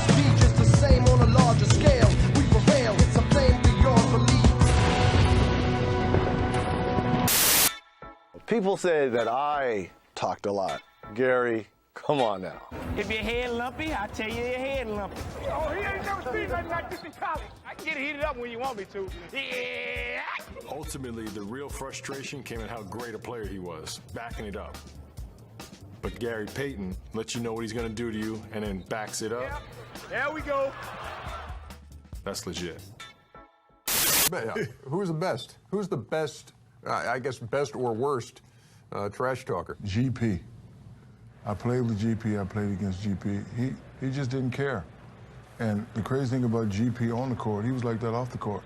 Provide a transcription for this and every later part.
must be just the same on a larger scale. We prevail, it's something beyond belief. People say that I talked a lot. Gary, come on now. If your head lumpy, I tell you your head lumpy. Oh, he ain't never seen nothing like this in college. I can get heated up when you want me to. Yeah. Ultimately, the real frustration came in how great a player he was, backing it up. But Gary Payton lets you know what he's going to do to you and then backs it up. Yep. There we go. That's legit. Who's the best? Who's the best, I guess, best or worst trash talker? GP. I played with GP. I played against GP. He just didn't care. And the crazy thing about GP on the court, he was like that off the court.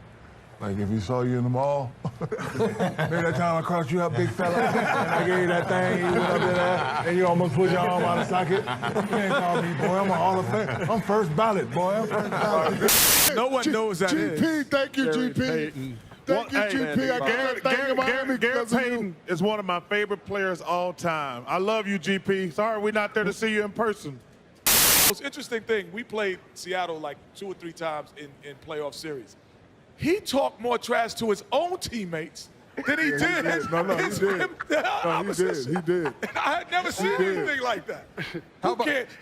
Like if he saw you in the mall, maybe that time I crossed you up, big fella, and I gave you that thing, you went up there, and you almost put your arm out of socket. You can't call me, boy. I'm a Hall of Fame. I'm first ballot, boy. I'm first ballot. No one knows that GP, thank you, Gary GP. Payton. Thank you, GP. Gary Payton is one of my favorite players all time. I love you, GP. Sorry we're not there to see you in person. Most interesting thing, we played Seattle like 2 or 3 times in playoff series. He talked more trash to his own teammates than he did. He did. No, he did. He did. I had never seen anything like that.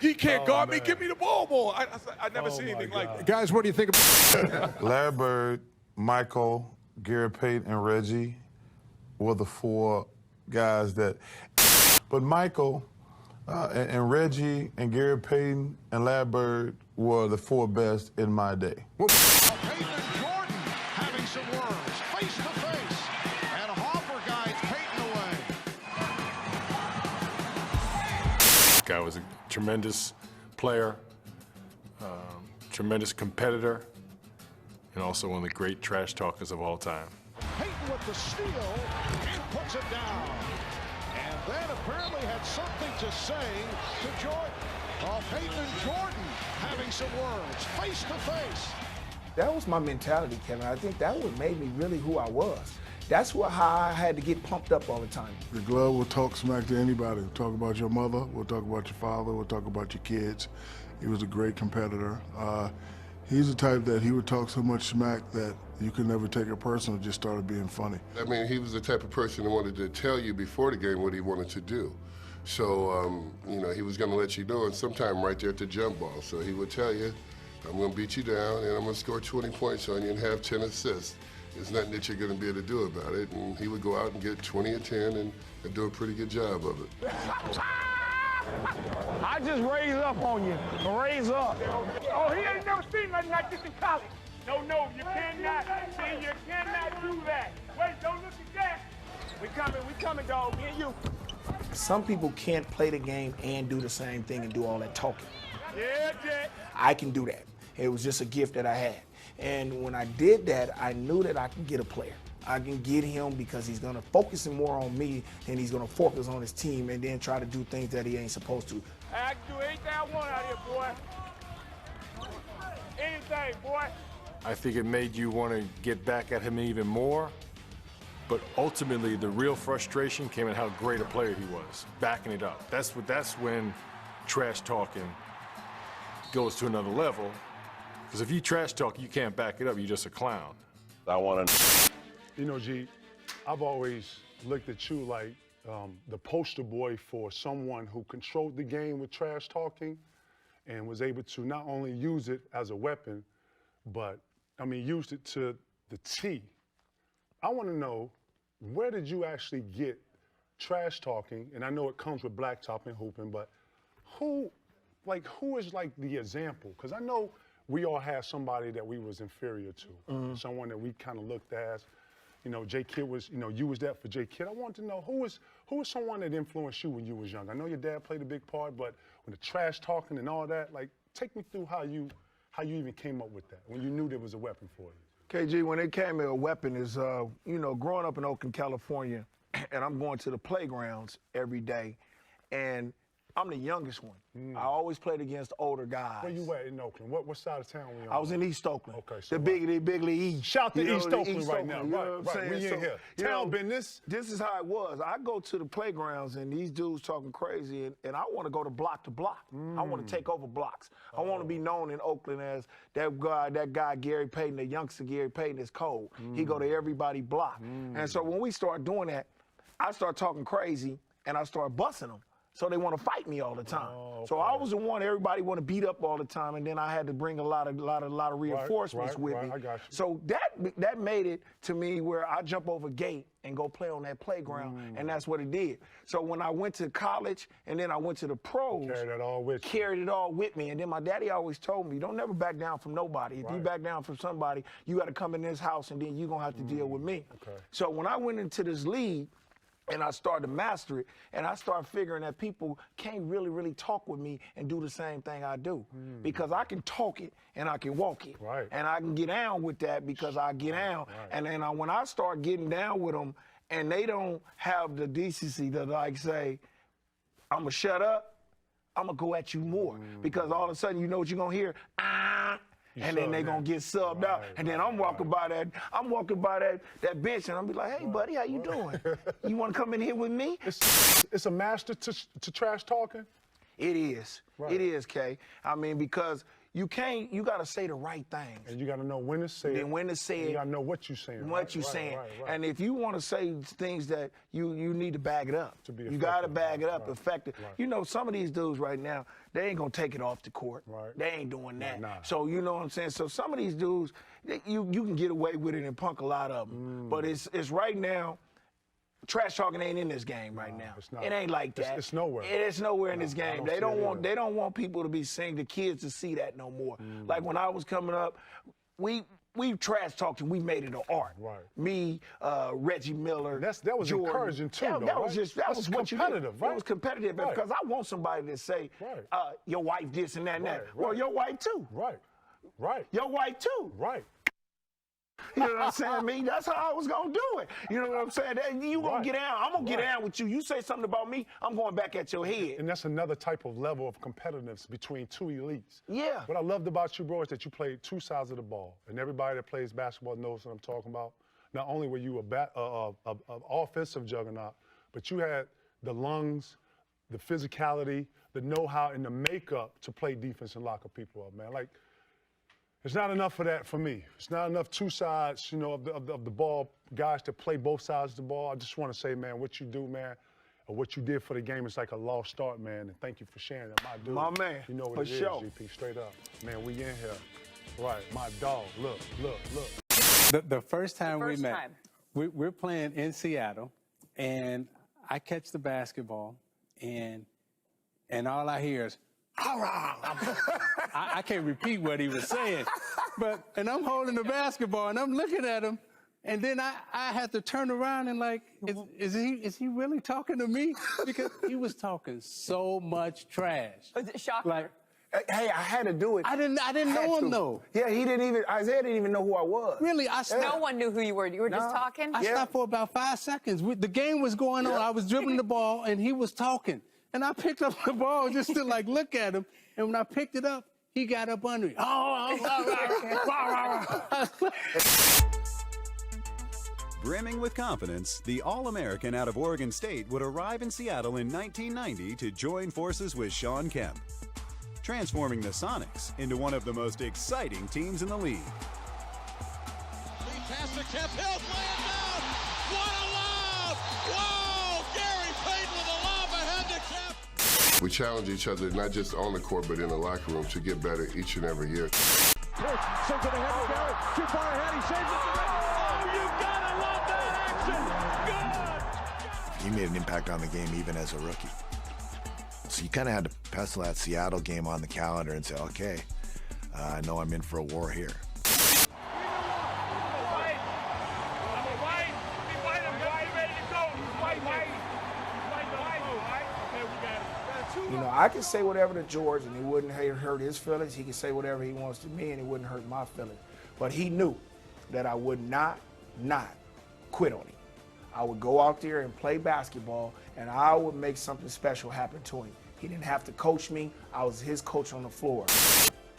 He can't guard me. Give me the ball more. I never seen anything like that. Guys, what do you think about Larry Bird, Michael, Gary Payton, and Reggie were the 4 guys that. But Michael and Reggie and Gary Payton and Larry Bird were the 4 best in my day. Payton and Jordan having some words, face to face, and Hoffer guides Payton away. Guy was a tremendous player, tremendous competitor, and also one of the great trash talkers of all time. Payton with the steal and puts it down. And then apparently had something to say to Jordan. Payton and Jordan having some words, face to face. That was my mentality, Kevin. I think that what made me really who I was. That's how I had to get pumped up all the time. The glove will talk smack to anybody. We'll talk about your mother. We'll talk about your father. We'll talk about your kids. He was a great competitor. He's the type that he would talk so much smack that you could never take it personal, just started being funny. I mean, he was the type of person that wanted to tell you before the game what he wanted to do. So, you know, he was going to let you know, and sometime right there at the jump ball. So he would tell you, I'm going to beat you down, and I'm going to score 20 points on you and have 10 assists. There's nothing that you're going to be able to do about it. And he would go out and get 20 or 10 and do a pretty good job of it. I just raise up on you. Raise up. Oh, he ain't never seen nothing like this in college. No, you cannot. See, you cannot do that. Wait, don't look at that. We coming, dog. Me and you. Some people can't play the game and do the same thing and do all that talking. Yeah, Jack. I can do that. It was just a gift that I had. And when I did that, I knew that I could get a player. I can get him because he's going to focus more on me than he's going to focus on his team and then try to do things that he ain't supposed to. I can do anything I want out here, boy. Anything, boy. I think it made you want to get back at him even more. But ultimately, the real frustration came in how great a player he was, backing it up. That's when trash talking goes to another level. Because if you trash talk, you can't back it up. You're just a clown. I want to. You know, G, I've always looked at you like the poster boy for someone who controlled the game with trash talking and was able to not only use it as a weapon, but, I mean, used it to the T. I want to know, where did you actually get trash talking? And I know it comes with blacktop and hooping, but who is like the example? Because I know we all had somebody that we was inferior to, someone that we kind of looked at. You know, J. Kidd was, you know, you was that for J. Kidd. I wanted to know who was someone that influenced you when you was young. I know your dad played a big part, but when the trash talking and all that, like, take me through how you even came up with that, when you knew there was a weapon for you. KG, when it came to a weapon is, you know, growing up in Oakland, California, and I'm going to the playgrounds every day, and I'm the youngest one. I always played against older guys. Where you at in Oakland? What side of town were you on? I was in East Oakland. Okay, so the Big East. Shout to East Oakland East right Oakland, now. you know what I'm saying? We in here. Town business. This is how it was. I go to the playgrounds and these dudes talking crazy, and I want to go to block to block. I want to take over blocks. I want to be known in Oakland as that guy Gary Payton, the youngster Gary Payton is cold. He go to everybody block. And so when we start doing that, I start talking crazy and I start busting them. So they want to fight me all the time. So I was the one everybody want to beat up all the time, and then I had to bring a lot of reinforcements with me. I got you. So that made it to me where I jump over gate and go play on that playground, and that's what it did. So when I went to college and then I went to the pros, carried it all with me. And then my daddy always told me, don't never back down from nobody. If you back down from somebody, you got to come in this house and then you're going to have to deal with me. So when I went into this league, and I started to master it, and I started figuring that people can't really talk with me and do the same thing I do. Because I can talk it and I can walk it. And I can get down with that because I get down. And then when I start getting down with them and they don't have the decency to like say, I'm going to shut up, I'm going to go at you more. Because all of a sudden, you know what you're going to hear? And then they're going to get subbed out. And then I'm walking by that bench, and I'm be like, hey, buddy, how you doing? You want to come in here with me? It's a master to trash talking? It is. It is, Kay. I mean, because you got to say the right things. And you got to know when to say it. And when to say it. You got to know what you're saying. What you're saying. And if you want to say things that you need to bag it up. To be you got to bag it up effective. You know, some of these dudes right now, they ain't going to take it off the court. They ain't doing that. So, you know what I'm saying? So some of these dudes, you can get away with it and punk a lot of them. But it's right now, trash talking ain't in this game right now. It ain't like that. It's nowhere. It's nowhere in this game. They don't want people to be saying the kids to see that no more. Like when I was coming up, we trash talked and we made it an art. Me, Reggie Miller. That was Jordan. Encouraging too. That was what you did. Competitive, right? It was competitive because I want somebody to say, your wife this and that and that. Well, your wife too. Your wife too. You know what I'm saying? I mean, that's how I was going to do it. You know what I'm saying? You going to get down. I'm going to get down with you. You say something about me, I'm going back at your head. And that's another type of level of competitiveness between two elites. Yeah. What I loved about you, bro, is that you played two sides of the ball. And everybody that plays basketball knows what I'm talking about. Not only were you an offensive juggernaut, but you had the lungs, the physicality, the know-how, and the makeup to play defense and lock up people up, man. Like, it's not enough of that for me. It's not enough two sides, you know, of the ball, guys that play both sides of the ball. I just want to say, man, what you do, man, or what you did for the game is like a lost start, man. And thank you for sharing that, my dude. My man, you know what it is, GP, straight up. Man, we in here. Right, my dog. Look. The first time we met, we're playing in Seattle, and I catch the basketball, and all I hear is, I can't repeat what he was saying, and I'm holding the basketball and I'm looking at him, and then I had to turn around and like, is he really talking to me? Because he was talking so much trash. Was it shocking? Like, hey, I had to do it. I didn't know him though. Yeah, Isaiah didn't even know who I was. Really, no one knew who you were. You were just talking? I stopped for about 5 seconds. The game was going on. I was dribbling the ball and he was talking. And I picked up the ball just to like look at him. And when I picked it up, he got up under me. Brimming with confidence, the All-American out of Oregon State would arrive in Seattle in 1990 to join forces with Sean Kemp, transforming the Sonics into one of the most exciting teams in the league. Pass to Kemp, he'll play it down. What a lob! Whoa! Gary Payton with a lob ahead to Kemp. We challenge each other, not just on the court, but in the locker room to get better each and every year. Sends it ahead to Garrett. Too far ahead. He saves it. Oh, you gotta love that action. Good. He made an impact on the game even as a rookie. So you kind of had to pestle that Seattle game on the calendar and say, okay, I know I'm in for a war here. You know, I can say whatever to George and it wouldn't hurt his feelings. He can say whatever he wants to me and it wouldn't hurt my feelings. But he knew that I would not quit on him. I would go out there and play basketball and I would make something special happen to him. He didn't have to coach me. I was his coach on the floor.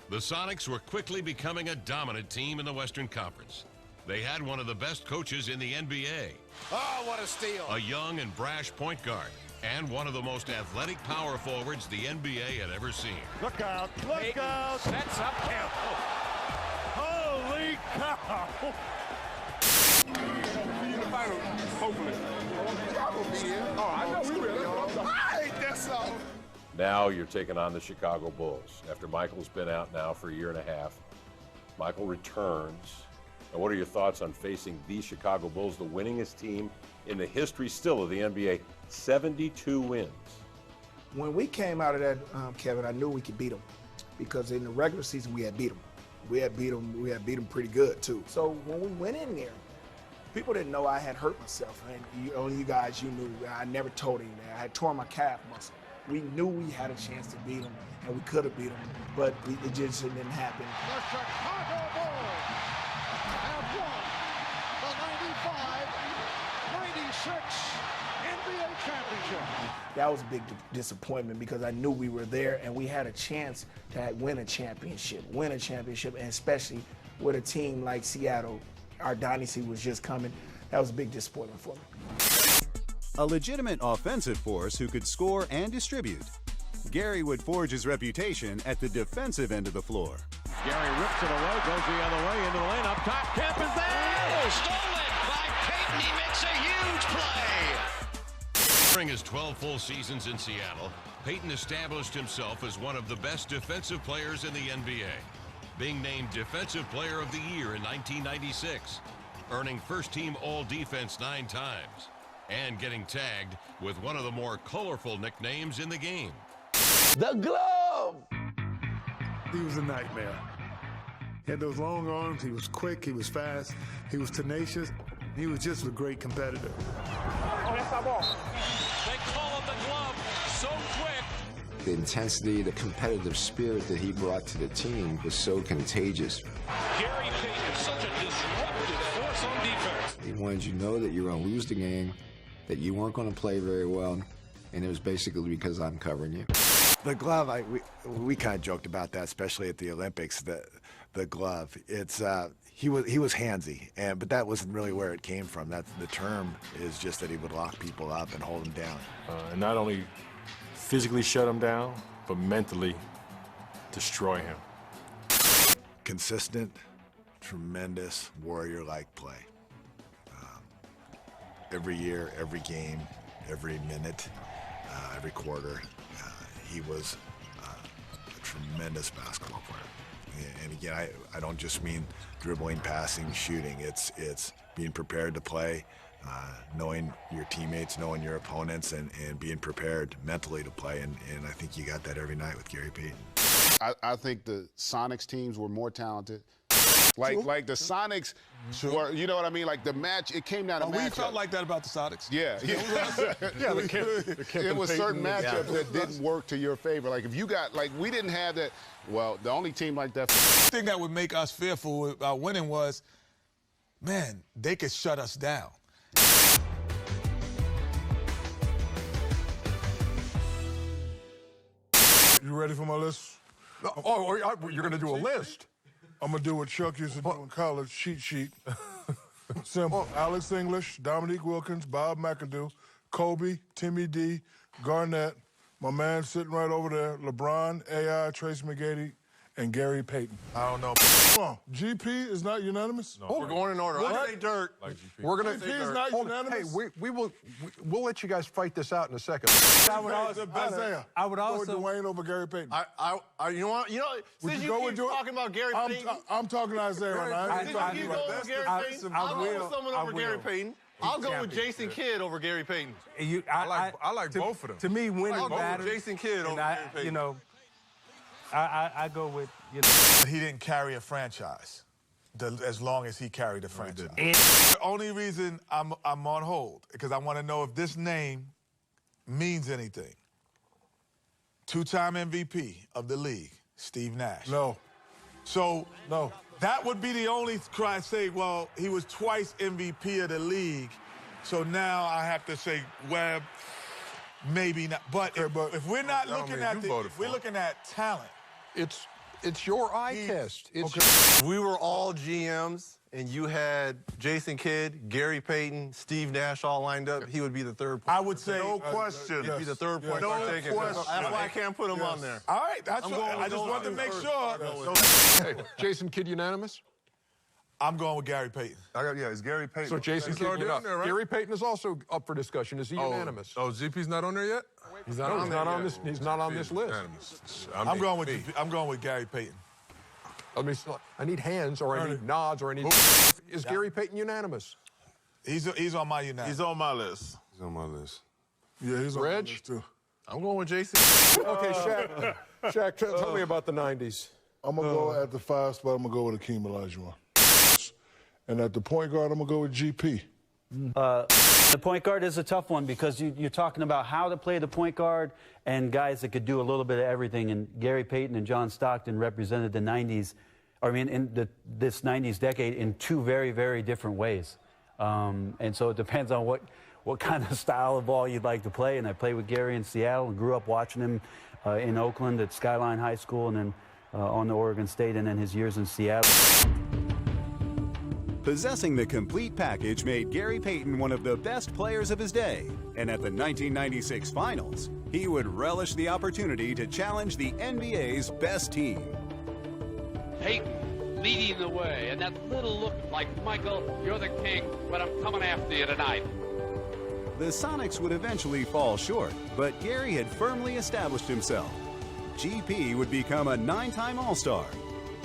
The Sonics were quickly becoming a dominant team in the Western Conference. They had one of the best coaches in the NBA. Oh, what a steal. A young and brash point guard, and one of the most athletic power forwards the NBA had ever seen. Look out, look out. Sets up Kemp. Holy cow. See you in the final, hopefully. Oh, I know we will. I ain't that so. Now you're taking on the Chicago Bulls. After Michael's been out now for a year and a half, Michael returns. And what are your thoughts on facing the Chicago Bulls, the winningest team in the history still of the NBA? 72 wins. When we came out of that, Kevin, I knew we could beat them because in the regular season we had beat them. We had beat them pretty good too. So when we went in there, people didn't know I had hurt myself, and only you guys, you knew. I never told anyone. I had torn my calf muscle. We knew we had a chance to beat them, and we could have beat them, but it just didn't happen. The Chicago Bulls have won the 95-96 NBA championship. That was a big disappointment because I knew we were there and we had a chance to win a championship, and especially with a team like Seattle. Our dynasty was just coming. That was a big disappointment for me. A legitimate offensive force who could score and distribute. Gary would forge his reputation at the defensive end of the floor. Gary rips it away, goes the other way into the lane. Up top, Kemp is there! Oh, stolen by Payton. He makes a huge play. During his 12 full seasons in Seattle, Payton established himself as one of the best defensive players in the NBA, being named Defensive Player of the Year in 1996, earning first-team All-Defense 9 times, and getting tagged with one of the more colorful nicknames in the game. The glove! He was a nightmare. He had those long arms, he was quick, he was fast, he was tenacious, he was just a great competitor. Oh, that's our ball. They call him the glove so quick. The intensity, the competitive spirit that he brought to the team was so contagious. Gary Payton is such a disruptive force on defense. He wanted you to know that you were going to lose the game, that you weren't going to play very well, and it was basically because I'm covering you. The glove, we kind of joked about that, especially at the Olympics. The glove, it's he was handsy, but that wasn't really where it came from. That's the term is just that he would lock people up and hold them down. And not only physically shut him down, but mentally destroy him. Consistent, tremendous warrior-like play. Every year, every game, every minute, every quarter, he was a tremendous basketball player. And again, I don't just mean dribbling, passing, shooting. It's being prepared to play, knowing your teammates, knowing your opponents, and being prepared mentally to play. And I think you got that every night with Gary Payton. I think the Sonics teams were more talented. Like the Sonics were, you know what I mean? Like the match, it came down to matchups. We felt like that about the Sonics. Yeah. It was certain matchups that didn't work to your favor. Like if you got, like we didn't have that, well, the only team like that. The thing that would make us fearful about winning was, man, they could shut us down. You ready for my list? You're going to do a list? I'm going to do what Chuck used to do in college, cheat sheet. Simple. Alex English, Dominique Wilkins, Bob McAdoo, Kobe, Timmy D, Garnett, my man sitting right over there, LeBron, AI, Tracy McGrady, and Gary Payton. I don't know. Come on, GP is not unanimous? No. We're going in order. What? I say Dirk. Like GP. We're going GP is not unanimous? Hey, we'll let you guys fight this out in a second. I would also go with Dwayne over Gary Payton. You know, Since you keep talking about Gary Payton, I'm talking to Isaiah right now. Since you go over Gary Payton, I'll go with someone over Gary Payton. I'll go with Jason Kidd over Gary Payton. I like both of them. To me, winning matters. Jason Kidd over Gary Payton. You know, I go with, you know. He didn't carry a franchise as long as he carried a franchise. The only reason I'm on hold, because I want to know if this name means anything. Two-time MVP of the league, Steve Nash. No. So, no. That would be the only cry I say, well, he was twice MVP of the league. So now I have to say Webb. maybe not. But if we're not looking at we're looking at talent. It's your eye test. We were all GMs, and you had Jason Kidd, Gary Payton, Steve Nash all lined up. He would be the third point. I would say no question. He'd be the third point. No question. That's why I can't put him on there. All right, I just wanted to make sure. Hey, Jason Kidd unanimous? I'm going with Gary Payton. It's Gary Payton. So Jason Kidd already on there, right? Gary Payton is also up for discussion. Is he unanimous? Oh, GP's not on there yet? He's not on this. He's not on this list. I'm going with Gary Payton. I need hands, or I need nods, or I need. Is Gary Payton unanimous? He's on my unanimous. He's on my list. He's on my list. Yeah, he's on my list too. I'm going with Jason. Okay, Shaq, tell me about the 90s. I'm going to go at the 5 spot. I'm going to go with Akeem Olajuwon. And at the point guard, I'm going to go with GP. The point guard is a tough one because you're talking about how to play the point guard and guys that could do a little bit of everything. And Gary Payton and John Stockton represented the 90s, this 90s decade in two very, very different ways. And so it depends on what kind of style of ball you'd like to play. And I played with Gary in Seattle and grew up watching him in Oakland at Skyline High School and then on to Oregon State and then his years in Seattle. Possessing the complete package made Gary Payton one of the best players of his day. And at the 1996 Finals, he would relish the opportunity to challenge the NBA's best team. Payton leading the way, and that little look like, Michael, you're the king, but I'm coming after you tonight. The Sonics would eventually fall short, but Gary had firmly established himself. GP would become a 9-time All-Star,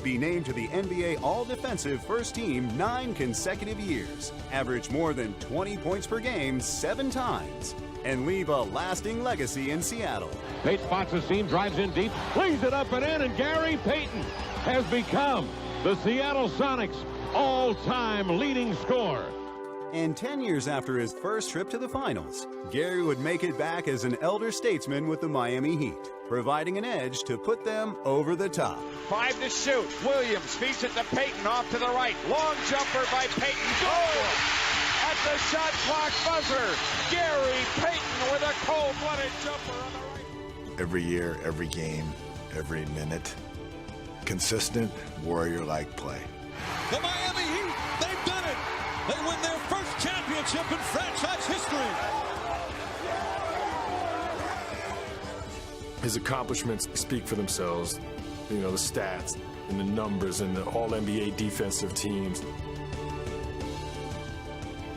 be named to the NBA All-Defensive First Team 9 consecutive years, average more than 20 points per game 7 times, and leave a lasting legacy in Seattle. Payton spots the seam, drives in deep, lays it up and in, and Gary Payton has become the Seattle Sonics' all-time leading scorer. And 10 years after his first trip to the finals, Gary would make it back as an elder statesman with the Miami Heat, providing an edge to put them over the top. 5 to shoot. Williams feeds it to Payton off to the right. Long jumper by Payton. Goal! At the shot clock buzzer, Gary Payton with a cold-blooded jumper on the right. Every year, every game, every minute, consistent warrior-like play. The Miami Heat, they've done it. They win their first championship in franchise history. His accomplishments speak for themselves. You know, the stats and the numbers and the all-NBA defensive teams.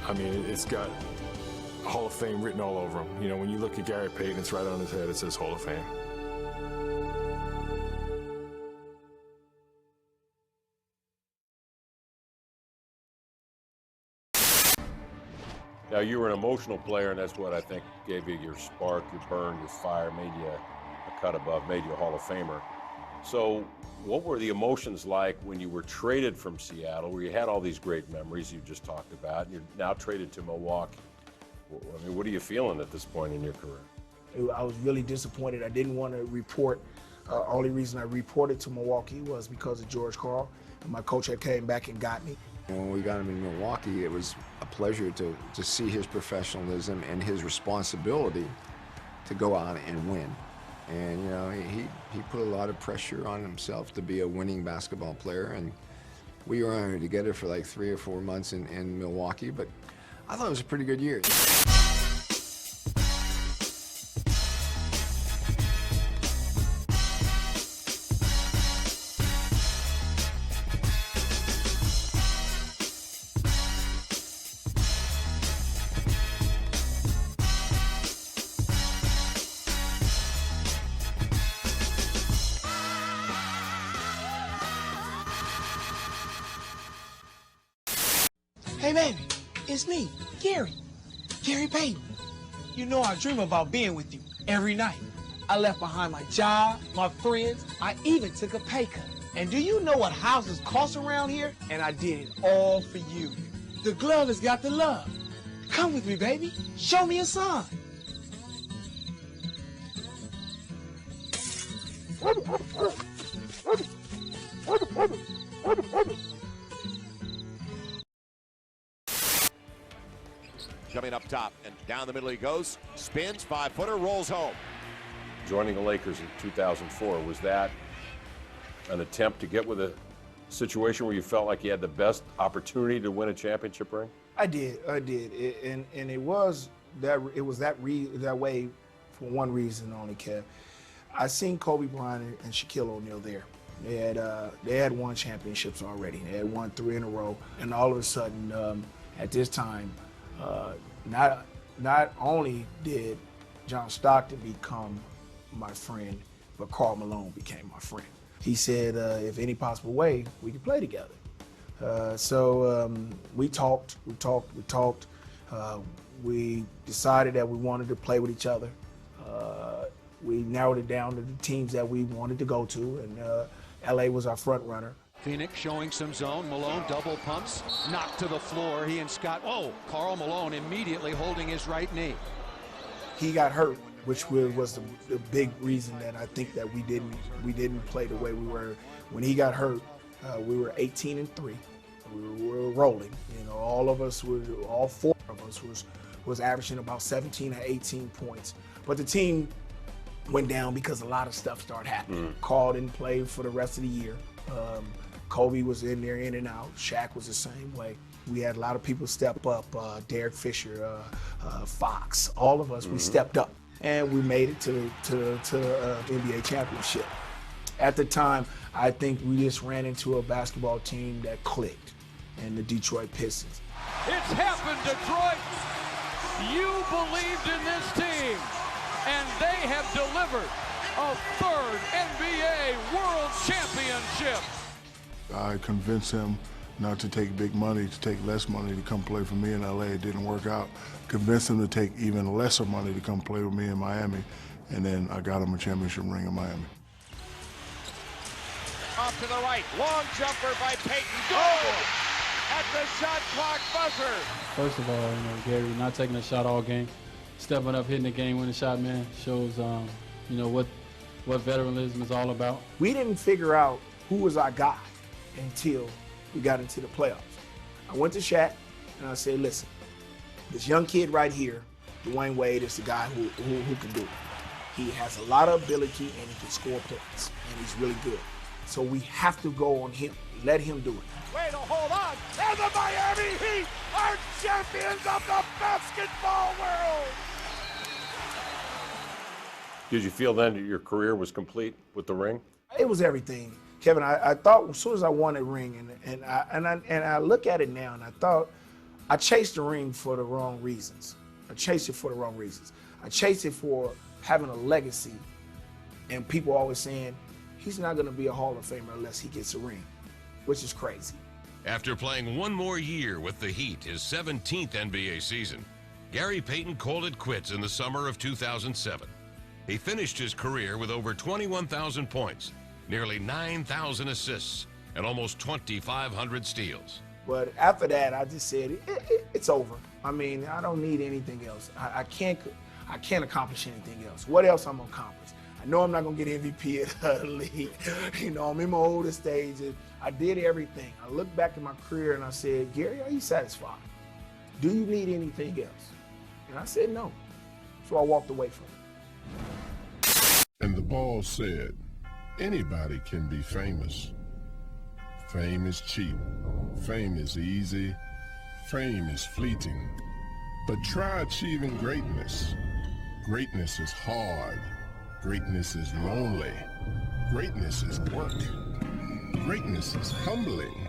I mean, it's got Hall of Fame written all over him. You know, when you look at Gary Payton, it's right on his head. It says Hall of Fame. Now, you were an emotional player, and that's what I think gave you your spark, your burn, your fire, made you a cut above, made you a Hall of Famer. So what were the emotions like when you were traded from Seattle, where you had all these great memories you just talked about, and you're now traded to Milwaukee? I mean, what are you feeling at this point in your career? I was really disappointed. I didn't want to report. Only reason I reported to Milwaukee was because of George Karl. And my coach had came back and got me. When we got him in Milwaukee, it was a pleasure to see his professionalism and his responsibility to go out and win. And, you know, he put a lot of pressure on himself to be a winning basketball player. And we were only together for like 3 or 4 months in Milwaukee, but I thought it was a pretty good year. Hey, baby, it's me, Gary Payton. You know I dream about being with you every night. I left behind my job, my friends, I even took a pay cut. And do you know what houses cost around here? And I did it all for you. The glove has got the love. Come with me, baby. Show me a sign. Got coming up top, and down the middle he goes, spins, 5-footer, rolls home. Joining the Lakers in 2004, was that an attempt to get with a situation where you felt like you had the best opportunity to win a championship ring? I did. And it was that way for one reason only, Kev. I seen Kobe Bryant and Shaquille O'Neal there. They had won championships already. They had won 3 in a row, and all of a sudden, at this time, not only did John Stockton become my friend, but Karl Malone became my friend. He said, if any possible way, we could play together. So we talked. We decided that we wanted to play with each other. We narrowed it down to the teams that we wanted to go to, and LA was our front runner. Phoenix showing some zone. Malone double pumps, knocked to the floor. He and Scott, Karl Malone immediately holding his right knee. He got hurt, which was the big reason that I think that we didn't play the way we were. When he got hurt, we were 18-3. We were rolling. You know, all 4 of us was averaging about 17 or 18 points. But the team went down because a lot of stuff started happening. Karl didn't play for the rest of the year. Kobe was in there, in and out. Shaq was the same way. We had a lot of people step up. Derek Fisher, Fox, all of us, we stepped up. And we made it to the NBA championship. At the time, I think we just ran into a basketball team that clicked, and the Detroit Pistons. It's happened, Detroit. You believed in this team, and they have delivered a 3rd NBA World Championship. I convinced him not to take big money, to take less money to come play for me in LA. It didn't work out. Convinced him to take even lesser money to come play with me in Miami, and then I got him a championship ring in Miami. Off to the right, long jumper by Payton. Good! At the shot clock buzzer. First of all, Gary, not taking a shot all game, stepping up, hitting the game-winning shot, man, shows, what veteranalism is all about. We didn't figure out who was our guy until we got into the playoffs. I went to Shaq and I said, listen, this young kid right here, Dwayne Wade, is the guy who can do it. He has a lot of ability and he can score points, and he's really good. So we have to go on him, let him do it. Wait, hold on. And the Miami Heat are champions of the basketball world. Did you feel then that your career was complete with the ring? It was everything. Kevin, I thought as soon as I won a ring, and I look at it now, and I thought I chased the ring for the wrong reasons. I chased it for the wrong reasons. I chased it for having a legacy, and people always saying, he's not going to be a Hall of Famer unless he gets a ring, which is crazy. After playing one more year with the Heat, his 17th NBA season, Gary Payton called it quits in the summer of 2007. He finished his career with over 21,000 points, nearly 9,000 assists, and almost 2,500 steals. But after that, I just said, it's over. I mean, I don't need anything else. I can't accomplish anything else. What else I'm going to accomplish? I know I'm not going to get MVP of the league. I'm in my oldest stage. I did everything. I look back at my career and I said, Gary, are you satisfied? Do you need anything else? And I said, no. So I walked away from it. And the ball said, anybody can be famous. Fame is cheap. Fame is easy. Fame is fleeting. But try achieving greatness. Greatness is hard. Greatness is lonely. Greatness is work. Greatness is humbling.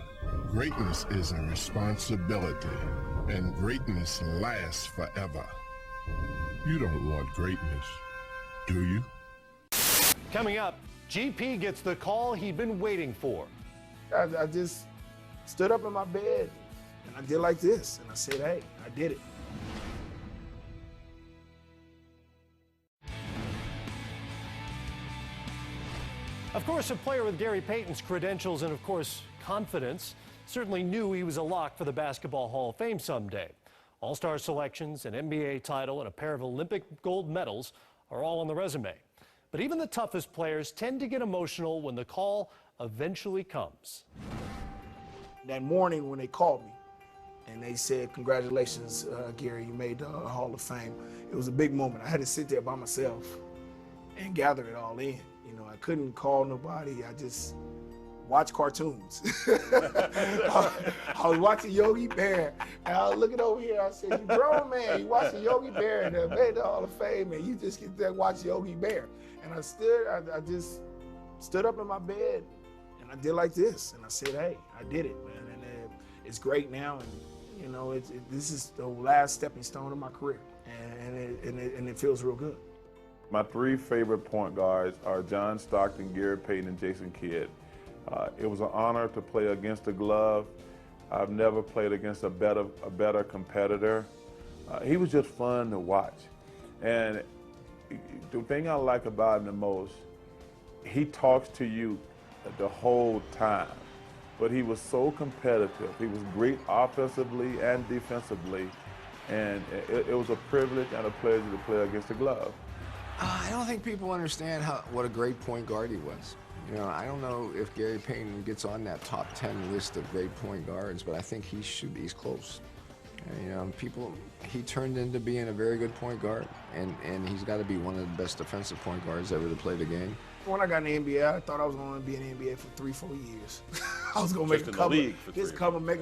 Greatness is a responsibility. And greatness lasts forever. You don't want greatness, do you? Coming up, GP gets the call he'd been waiting for. I just stood up in my bed and I did like this. And I said, hey, I did it. Of course, a player with Gary Payton's credentials and, of course, confidence certainly knew he was a lock for the Basketball Hall of Fame someday. All-star selections, an NBA title, and a pair of Olympic gold medals are all on the resume. But even the toughest players tend to get emotional when the call eventually comes. That morning when they called me, and they said, "Congratulations, Gary, you made the Hall of Fame." It was a big moment. I had to sit there by myself and gather it all in. You know, I couldn't call nobody. I just watched cartoons. I was watching Yogi Bear, and I was looking over here. I said, "You grown man, you watching Yogi Bear and made the Hall of Fame, and you just get there and watch Yogi Bear." And I just stood up in my bed, and I did like this, and I said, "Hey, I did it, man, and it's great now, and you know, this is the last stepping stone of my career, and it feels real good." My three favorite point guards are John Stockton, Gary Payton, and Jason Kidd. It was an honor to play against the glove. I've never played against a better competitor. He was just fun to watch, and the thing I like about him the most, he talks to you the whole time, but he was so competitive. He was great offensively and defensively, and it was a privilege and a pleasure to play against the glove. I don't think people understand what a great point guard he was. You know, I don't know if Gary Payton gets on that top 10 list of great point guards, but I think he's close. And, you know, he turned into being a very good point guard, and he's got to be one of the best defensive point guards ever to play the game. When I got in the NBA, I thought I was going to be in the NBA for 3-4 years. I was going to make a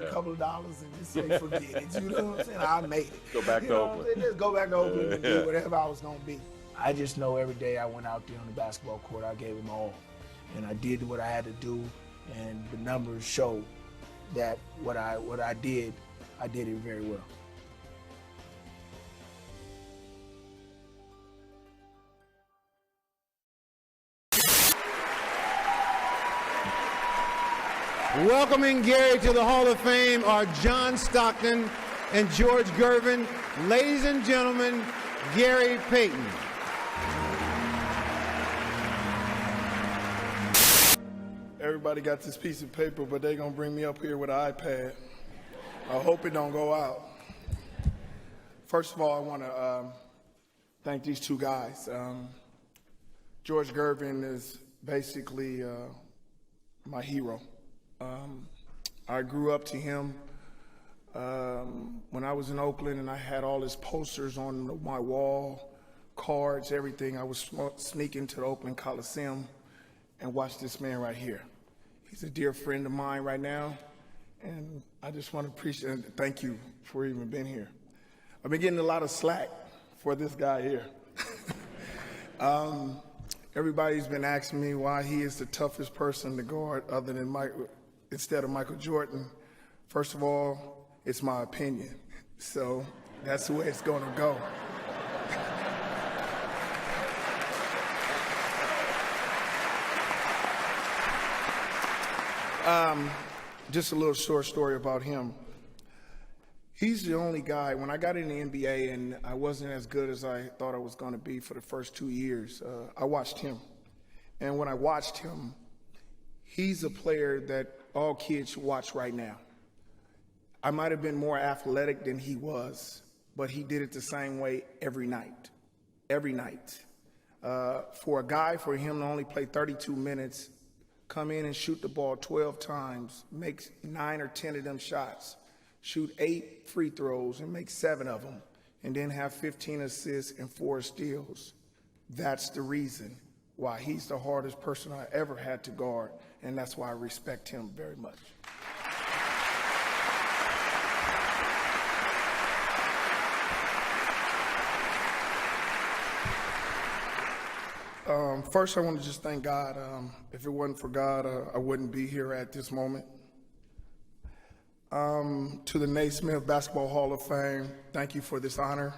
couple of dollars and just say forget it. You know what I'm saying? I made it. Go back to Oakland. Just go back to Oakland and do whatever I was going to be. I just know every day I went out there on the basketball court, I gave it my all. And I did what I had to do, and the numbers show that what I did it very well. Welcoming Gary to the Hall of Fame are John Stockton and George Gervin. Ladies and gentlemen, Gary Payton. Everybody got this piece of paper, but they're going to bring me up here with an iPad. I hope it don't go out. First of all, I want to thank these two guys. George Gervin is basically my hero. I grew up to him when I was in Oakland, and I had all his posters on my wall, cards, everything. I would sneak into the Oakland Coliseum and watch this man right here. He's a dear friend of mine right now, and I just want to appreciate and thank you for even being here. I've been getting a lot of slack for this guy here. Everybody's been asking me why he is the toughest person to guard other than instead of Michael Jordan. First of all, it's my opinion, so that's the way it's going to go. Just a little short story about him. He's the only guy, when I got in the NBA and I wasn't as good as I thought I was going to be for the first 2 years, I watched him. And when I watched him, he's a player that all kids should watch right now. I might have been more athletic than he was, but he did it the same way every night. Every night. For a guy, for him to only play 32 minutes, come in and shoot the ball 12 times, make 9 or 10 of them shots, shoot 8 free throws and make 7 of them, and then have 15 assists and 4 steals. That's the reason why he's the hardest person I ever had to guard, and that's why I respect him very much. First, I want to just thank God. If it wasn't for God, I wouldn't be here at this moment. To the Naismith Basketball Hall of Fame, thank you for this honor.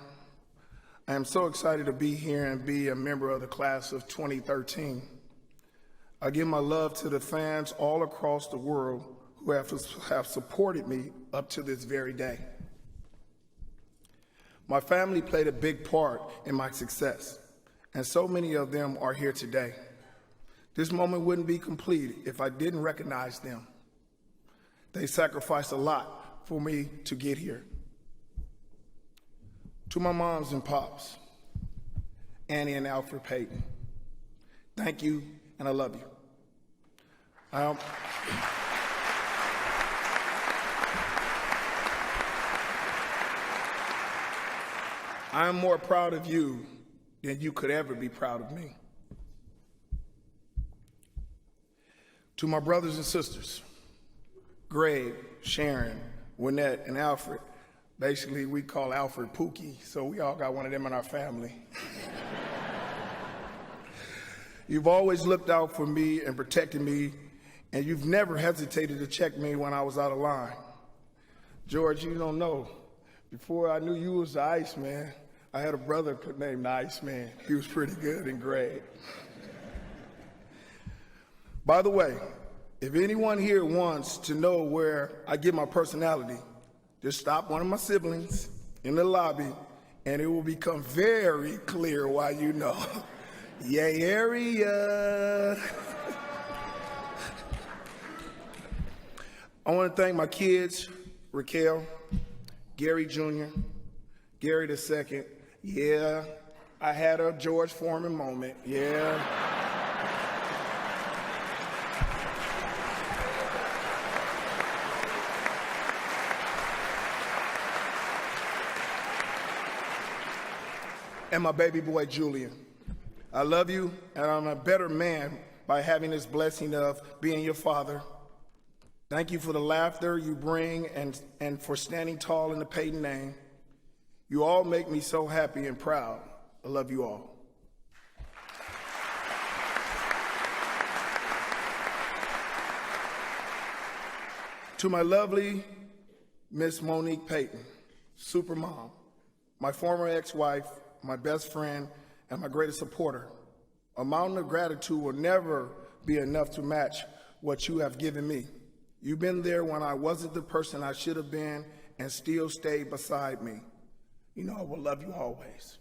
I am so excited to be here and be a member of the class of 2013. I give my love to the fans all across the world who have supported me up to this very day. My family played a big part in my success, and so many of them are here today. This moment wouldn't be complete if I didn't recognize them. They sacrificed a lot for me to get here. To my moms and pops, Annie and Alfred Payton, thank you, and I love you. I'm more proud of you than you could ever be proud of me. To my brothers and sisters, Greg, Sharon, Winnette, and Alfred. Basically, we call Alfred Pookie, so we all got one of them in our family. You've always looked out for me and protected me, and you've never hesitated to check me when I was out of line. George, you don't know, before I knew you was the Iceman, I had a brother named the Iceman. He was pretty good and great. By the way, if anyone here wants to know where I get my personality, just stop one of my siblings in the lobby, and it will become very clear why you know. Yay area. I want to thank my kids, Raquel, Gary Jr., Gary II. Yeah, I had a George Foreman moment. Yeah. And my baby boy, Julian. I love you, and I'm a better man by having this blessing of being your father. Thank you for the laughter you bring and for standing tall in the Payton name. You all make me so happy and proud. I love you all. To my lovely Miss Monique Payton, Supermom, my former ex-wife, my best friend, and my greatest supporter, a mountain of gratitude will never be enough to match what you have given me. You've been there when I wasn't the person I should have been and still stayed beside me. You know I will love you always.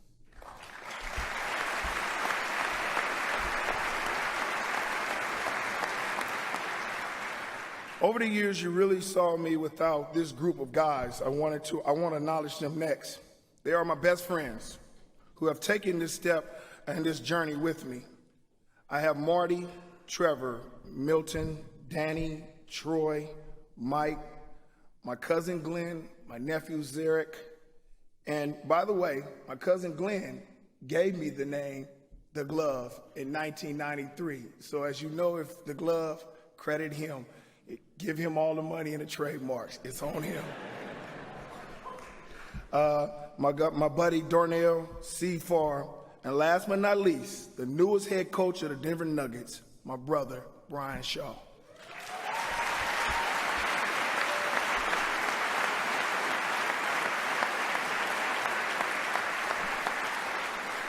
Over the years, you really saw me without this group of guys. I want to acknowledge them next. They are my best friends who have taken this step and this journey with me. I have Marty, Trevor, Milton, Danny, Troy, Mike, my cousin Glenn, my nephew Zarek, and by the way, my cousin Glenn gave me the name The Glove in 1993. So as you know, if The Glove, credit him. Give him all the money and the trademarks. It's on him. My buddy Darnell C. Farr, and last but not least, the newest head coach of the Denver Nuggets, my brother, Brian Shaw.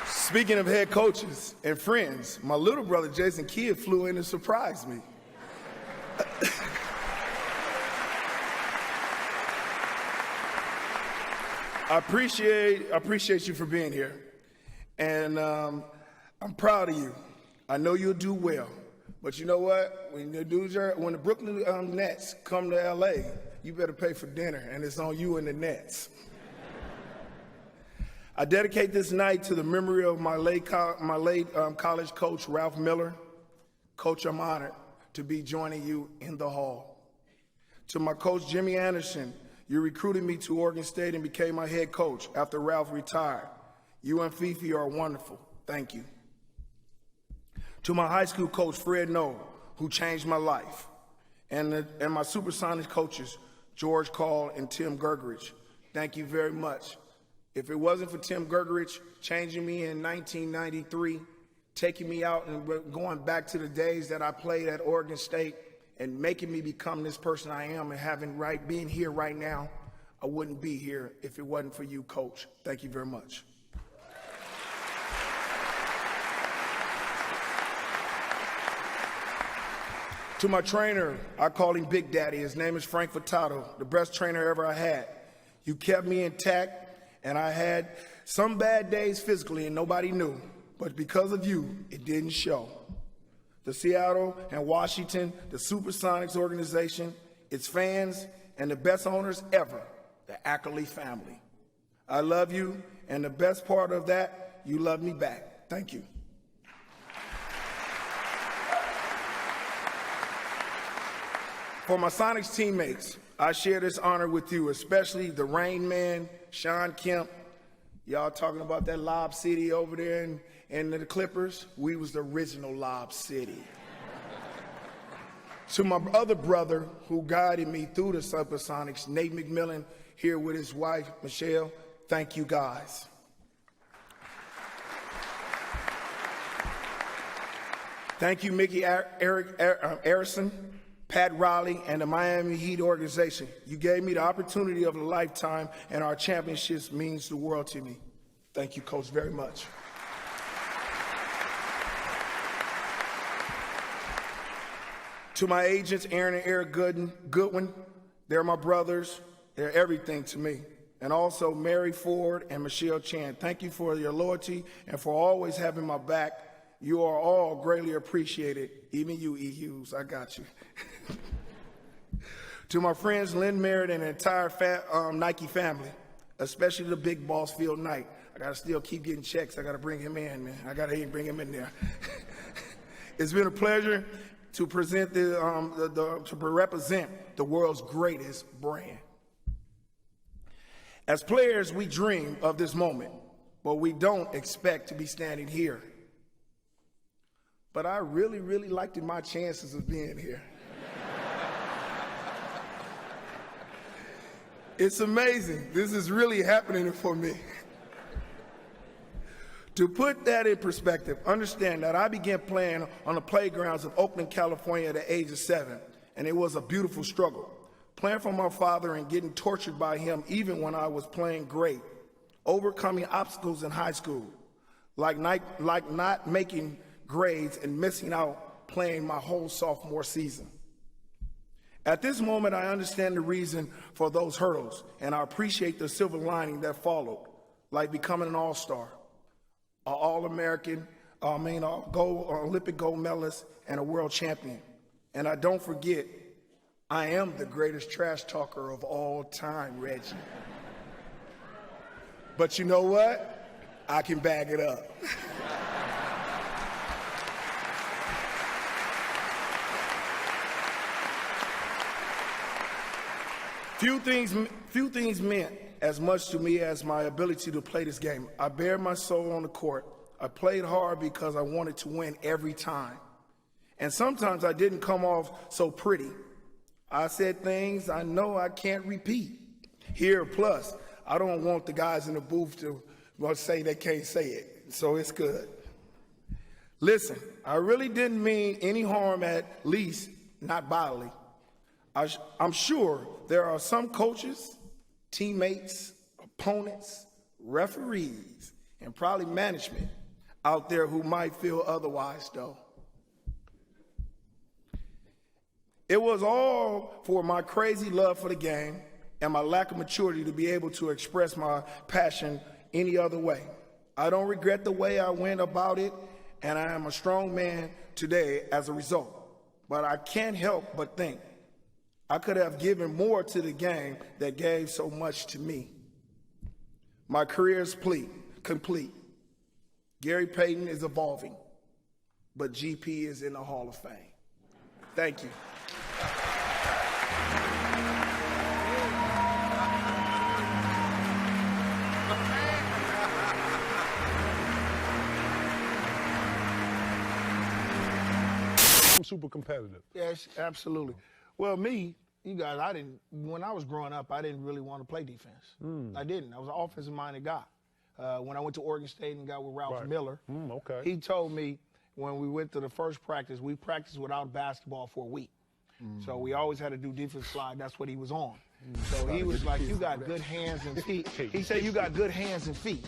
Speaking of head coaches and friends, my little brother Jason Kidd flew in and surprised me. I appreciate you for being here, and I'm proud of you. I know you'll do well, but you know what? When the Brooklyn Nets come to LA, you better pay for dinner, and it's on you and the Nets. I dedicate this night to the memory of my late college coach, Ralph Miller. Coach, I'm honored to be joining you in the hall. To my coach, Jimmy Anderson, you recruited me to Oregon State and became my head coach after Ralph retired. You and Fifi are wonderful. Thank you. To my high school coach, Fred Noel, who changed my life, and my Supersonics coaches, George Call and Tim Gergerich. Thank you very much. If it wasn't for Tim Gergerich changing me in 1993, taking me out and going back to the days that I played at Oregon State and making me become this person I am and being here right now, I wouldn't be here if it wasn't for you, Coach. Thank you very much. To my trainer, I call him Big Daddy. His name is Frank Furtado, the best trainer ever I had. You kept me intact, and I had some bad days physically and nobody knew, but because of you, it didn't show. The Seattle and Washington, the Supersonics organization, its fans, and the best owners ever, the Ackerley family. I love you, and the best part of that, you love me back. Thank you. For my Sonics teammates, I share this honor with you, especially the Rain Man, Sean Kemp. Y'all talking about that Lob City over there in the Clippers? We was the original Lob City. To my other brother who guided me through the Supersonics, Nate McMillan, here with his wife, Michelle, thank you guys. Thank you, Mickey Arison, Pat Riley, and the Miami Heat organization. You gave me the opportunity of a lifetime, and our championships means the world to me. Thank you, Coach, very much. To my agents, Aaron and Eric Goodwin, they're my brothers. They're everything to me. And also Mary Ford and Michelle Chan. Thank you for your loyalty and for always having my back. You are all greatly appreciated, even you, E. Hughes. I got you. To my friends, Lynn Merritt and the entire Nike family, especially the big boss, Phil Knight. I got to still keep getting checks. I got to bring him in, man. I got to bring him in there. It's been a pleasure to present to represent the world's greatest brand. As players, we dream of this moment, but we don't expect to be standing here. But I really, really liked my chances of being here. It's amazing. This is really happening for me. To put that in perspective, understand that I began playing on the playgrounds of Oakland, California at the age of 7, and it was a beautiful struggle. Playing for my father and getting tortured by him even when I was playing great. Overcoming obstacles in high school, like not making grades and missing out playing my whole sophomore season. At this moment, I understand the reason for those hurdles, and I appreciate the silver lining that followed, like becoming an all-star, an All-American, Olympic gold medalist, and a world champion. And I don't forget, I am the greatest trash talker of all time, Reggie. But you know what? I can bag it up. Few things meant as much to me as my ability to play this game. I bared my soul on the court. I played hard because I wanted to win every time. And sometimes I didn't come off so pretty. I said things I know I can't repeat. Here, plus, I don't want the guys in the booth to say they can't say it, so it's good. Listen, I really didn't mean any harm, at least not bodily. I'm sure there are some coaches, teammates, opponents, referees, and probably management out there who might feel otherwise, though. It was all for my crazy love for the game and my lack of maturity to be able to express my passion any other way. I don't regret the way I went about it, and I am a strong man today as a result. But I can't help but think I could have given more to the game that gave so much to me. My career is complete. Gary Payton is evolving, but GP is in the Hall of Fame. Thank you. I'm super competitive. Yes, absolutely. Well, me, you guys, when I was growing up, I didn't really want to play defense. I didn't. I was an offensive-minded guy. When I went to Oregon State and got with Ralph Miller, he told me when we went to the first practice, we practiced without basketball for a week. So we always had to do defense slide. That's what he was on. So he was like, you got good hands and feet. He said, you got good hands and feet.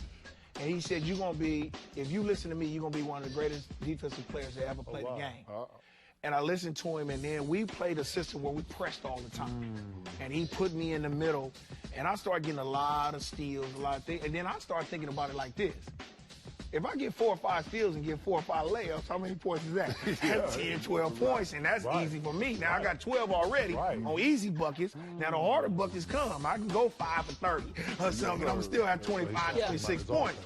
And he said, you're going to be, if you listen to me, you're going to be one of the greatest defensive players that ever played the game. And I listened to him, and then we played a system where we pressed all the time. And he put me in the middle, and I started getting a lot of steals, a lot of things. And then I started thinking about it like this. If I get 4 or 5 steals and get 4 or 5 layups, how many points is that? 10, 12 points, and that's easy for me. Now, I got 12 already on easy buckets. Now, the harder buckets come. I can go 5 for 30 or something. I'm still at 25, 26 points.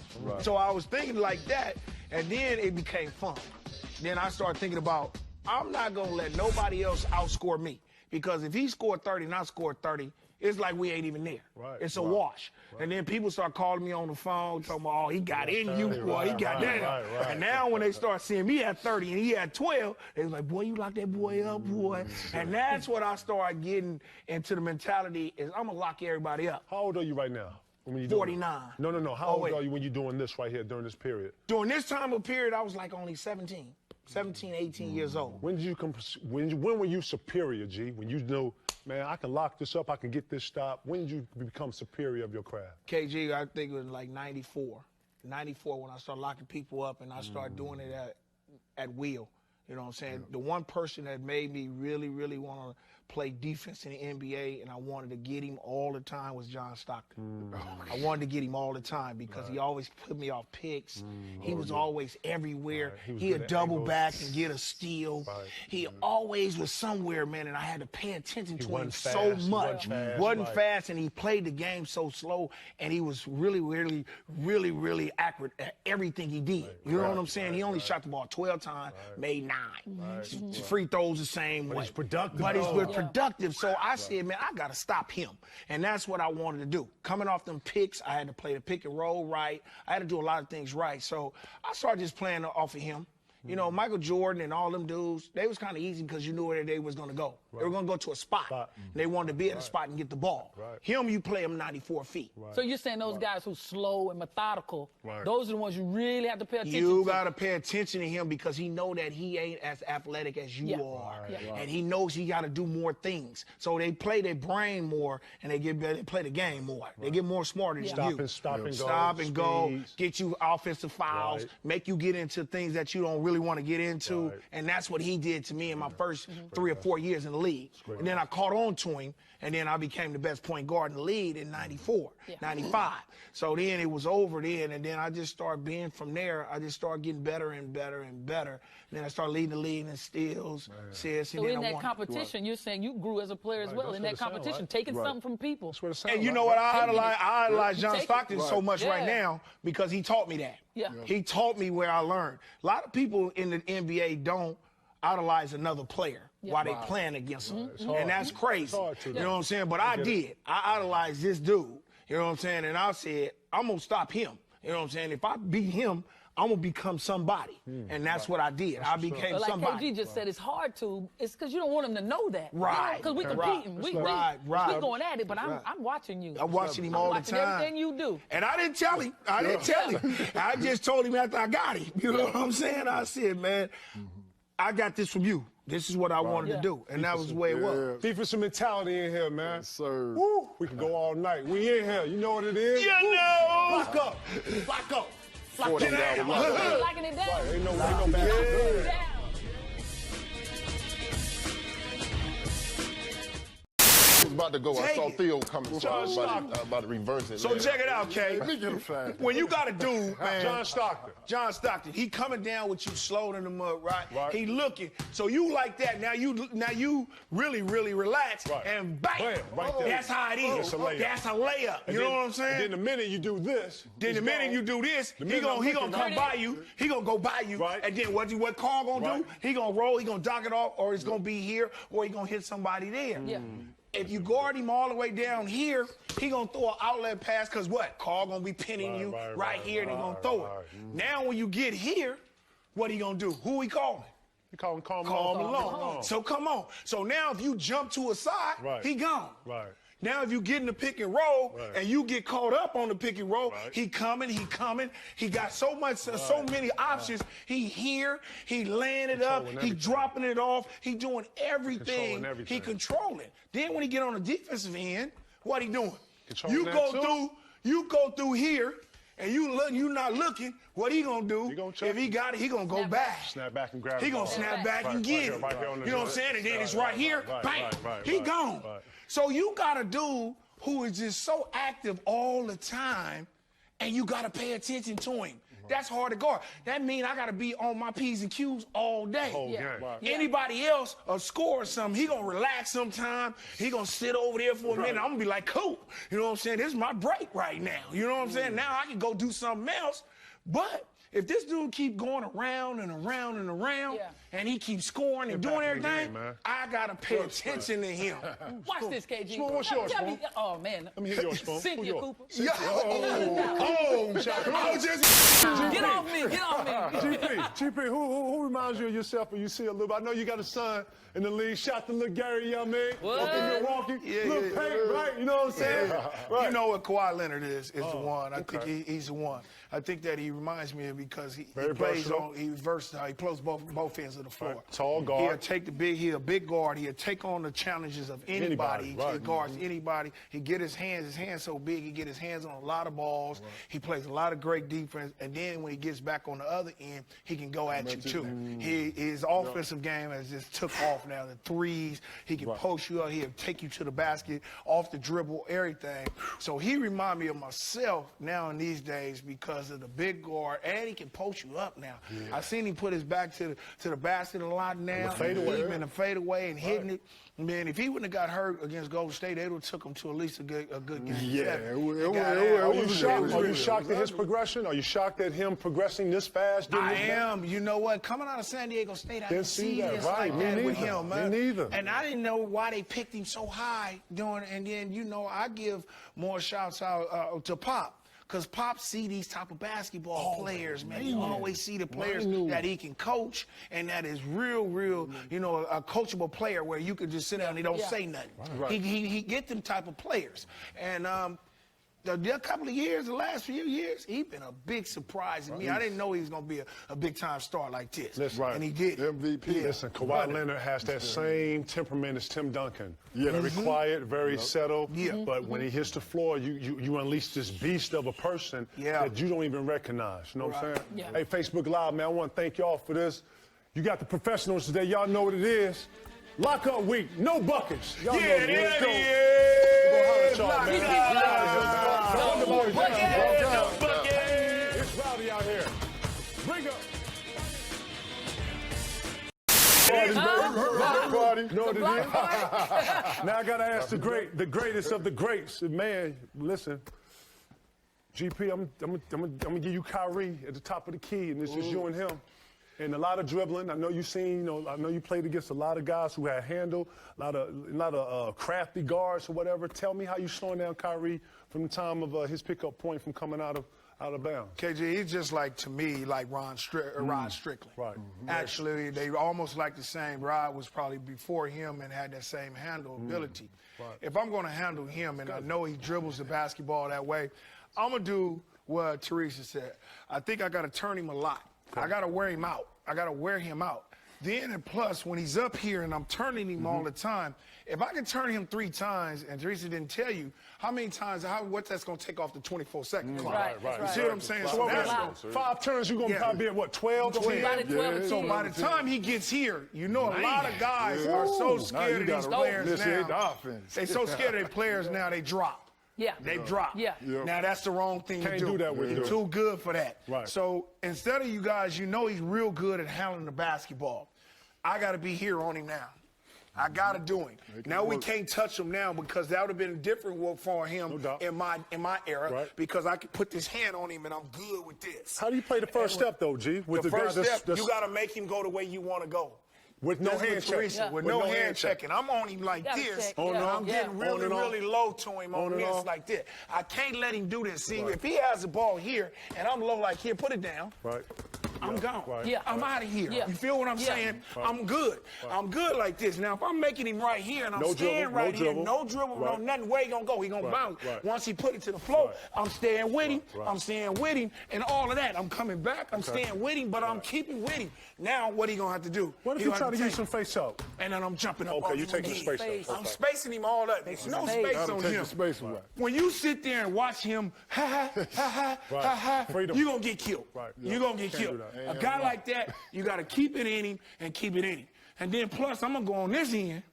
So I was thinking like that, and then it became fun. Then I started thinking about, I'm not going to let nobody else outscore me. Because if he scored 30 and I scored 30, it's like we ain't even there. Right, it's a right, wash. right. And then people start calling me on the phone, talking about, oh, he got in you, boy, right, he got right, that. right. And now when they start seeing me at 30 and he at 12, they was like, boy, you lock that boy up, boy. And that's what I started getting into the mentality is I'm going to lock everybody up. How old are you right now? When you 49. No. How old are you when you're doing this right here during this period? During this time of period, I was like only 17, 18 years old. When did you when were you superior, G? When you know, man, I can lock this up, I can get this stopped. When did you become superior of your craft? KG, I think it was like 94. 94 when I started locking people up and I started doing it at will. You know what I'm saying? Yeah. The one person that made me really, really want to play defense in the NBA and I wanted to get him all the time was John Stockton. I wanted to get him all the time because he always put me off picks. He was always everywhere. He'd double back and get a steal. He always was somewhere, man, and I had to pay attention to him so much. Wasn't fast, and he played the game so slow, and he was really, really, really, really accurate at everything he did. You know what I'm saying? He only shot the ball 12 times, made 9. Free throws the same way. He's productive. But he's productive. So I said, man, I got to stop him. And that's what I wanted to do. Coming off them picks, I had to play the pick and roll right. I had to do a lot of things right. So I started just playing off of him. You know, Michael Jordan and all them dudes, they was kind of easy because you knew where they was going to go. They were going to go to a spot. And they wanted to be at a spot and get the ball. Him, you play him 94 feet. So you're saying those guys who's slow and methodical, those are the ones you really have to pay attention to? You got to pay attention to him because he know that he ain't as athletic as you are. And he knows he got to do more things. So they play their brain more and they play the game more. They get more smarter than you. Stop and go, get you offensive fouls, make you get into things that you don't really want to get into, and that's what he did to me in my first 3 or 4 years in the league. And then I caught on to him, and then I became the best point guard in the league in 94, 95. So then it was over then, and then I just started being from there. I just started getting better and better and better. And then I started leading the league in steals, assists. So in that competition, you're saying you grew as a player as well in that competition, taking something from people. And you know what? I idolize John Stockton so much right now because he taught me that. He taught me where I learned. A lot of people in the NBA don't idolize another player while they playing against him. And that's crazy. You know what I'm saying? But I did. I idolized this dude. You know what I'm saying? And I said, I'm going to stop him. You know what I'm saying? If I beat him, I'm going to become somebody. And that's what I did. I became somebody. Like KG just said, it's hard to. It's because you don't want him to know that. Right. Because we competing. We going at it, but I'm watching you. I'm watching him all the time. Everything you do. And I didn't tell him. I just told him after I got him. You know what I'm saying? I said, man, I got this from you. This is what I wanted to do. And that was the way it was. Defensive mentality in here, man. Yes, sir. Woo. We can go all night. We in here. You know what it is? You know. Lock up. Lock up. Locking it down. Ain't no bad. About to go. I saw Theo coming, so I was about to reverse it. So check it out, Kay. When you got a dude, man. John Stockton. He coming down with you slow in the mud, right? He looking. So you like that. Now you really, really relax and bang. That's how it is. That's a layup. You know what I'm saying? And then the minute you do this, he gonna come by you. He gonna go by you. And then what Carl gonna do? He gonna roll. He gonna dock it off, or it's gonna be here, or he gonna hit somebody there. If you guard him all the way down here, he gonna throw an outlet pass because what? Carl gonna be pinning you right here and he gonna throw it. Now when you get here, what he gonna do? Who he calling? He calling Carl Malone. So come on. So now if you jump to a side, he gone. Now, if you get in the pick and roll and you get caught up on the pick and roll, he coming. He got so many options. He here, he laying it up, he dropping it off, he doing everything. He controlling. Then when he get on the defensive end, what he doing? You go through here. And you not looking, what he gonna do? If he got it, he gonna go back. Snap back and grab it. He gonna snap back and get it. You know what I'm saying? And then it's right here, bang, he gone. So you got a dude who is just so active all the time, and you got to pay attention to him. That's hard to guard. That means I got to be on my P's and Q's all day. Anybody else will score something, he going to relax sometime. He going to sit over there for a minute. I'm going to be like, cool. You know what I'm saying? This is my break right now. You know what I'm saying? Now I can go do something else. But If this dude keep going around and around and around, and he keeps scoring and doing everything, I gotta pay attention to him. Watch this, KG. Spoon, what's yours, Spoon? Oh, man. Let me hear yours, Spoon. Cynthia Cooper. Oh, shot. Come on, Get off me. Get off me. GP, who reminds you of yourself when you see a little? I know you got a son in the league. Shout to little Gary, young man. Up in Milwaukee. Little Payton, right? You know what I'm saying? Right. You know what Kawhi Leonard is the one. I think he's the one. I think that he reminds me of because he plays on, he's versatile. He plays both ends of the floor. Right. Tall guard. He'll take he's a big guard. He'll take on the challenges of anybody. He guards anybody. He get his hands so big, he get his hands on a lot of balls. Right. He plays a lot of great defense. And then when he gets back on the other end, he can go at you too. His offensive game has just took off now. The threes, he can post you up. He'll take you to the basket, off the dribble, everything. So he reminds me of myself now in these days because of the big guard, and he can post you up now. I seen him put his back to the basket a lot now. He's been a fadeaway and hitting it. Man, if he wouldn't have got hurt against Golden State, they would have took him to at least a good game. Are you shocked at his progression? Are you shocked at him progressing this fast? I am. You know what? Coming out of San Diego State, I didn't see this like that with him, man. Me neither. And I didn't know why they picked him so high doing. And then, you know, I give more shouts out to Pop. Because Pop see these type of basketball players, man. You always see the players that he can coach and that is real, you know, a coachable player where you can just sit down and he don't say nothing. He get them type of players. And the couple of years, the last few years, he's been a big surprise to me. I didn't know he was going to be a big-time star like this. And he did. MVP. Listen, Kawhi Leonard has that same temperament as Tim Duncan. Very quiet, very settled. But when he hits the floor, you unleash this beast of a person that you don't even recognize. You know what I'm saying? Hey, Facebook Live, man, I want to thank y'all for this. You got the professionals today. Y'all know what it is. Lockup week, no buckets. Y'all know what it is. It's rowdy out here. Bring up. Party. You know what it is? Now I gotta ask the greatest of the greats. Man, listen. GP, I'm gonna give you Kyrie at the top of the key, and this is you and him. And a lot of dribbling. I know you've seen, you know, I know you played against a lot of guys who had handle, a lot of crafty guards or whatever. Tell me how you slowing down Kyrie from the time of his pickup point from coming out of bounds. KG, he's just like, to me, like Rod Strickland. Right. Actually, they almost like the same. Rod was probably before him and had that same handle ability. If I'm going to handle him, and I know he dribbles the basketball that way, I'm going to do what Teresa said. I think I got to turn him a lot. I got to wear him out. I got to wear him out. Then, and plus, when he's up here and I'm turning him all the time, if I can turn him 3 times, and Teresa didn't tell you how many times, what that's going to take off the 24-second clock. You see what I'm saying? So 5 turns, you're going to probably be at, what, 12? So by the time he gets here, you know a lot of guys are so scared of these players now. They're so scared of their players now, they drop. They drop. Now, that's the wrong thing to do. Can't do that with He's too good for that. Right. So instead of you guys, you know he's real good at handling the basketball. I got to be here on him now. I got to do him. Now we can't touch him now because that would have been a different work for him in my era because I could put this hand on him and I'm good with this. How do you play the first step, though, G? With the first step, you got to make him go the way you want to go. With no hand checking. With no hand checking. I'm on him like this. I'm getting really low to him on this like this. I can't let him do this. See, if he has the ball here and I'm low like here, put it down. I'm gone. I'm out of here. You feel what I'm saying? I'm good. I'm good like this. Now, if I'm making him right here and I'm staying right here, no dribble, no nothing, where he going to go? He going to bounce. Once he put it to the floor, I'm staying with him. I'm staying with him and all of that. I'm coming back. I'm staying with him, but I'm keeping with him. Now, what he going to have to do? What if you try to use some face up? And then I'm jumping up. Okay, you taking space up. I'm spacing him all up. There's no space on him. When you sit there and watch him, you're going to get killed. You're going to get killed. A guy like that, you got to keep it in him and keep it in him. And then plus, I'm going to go on this end,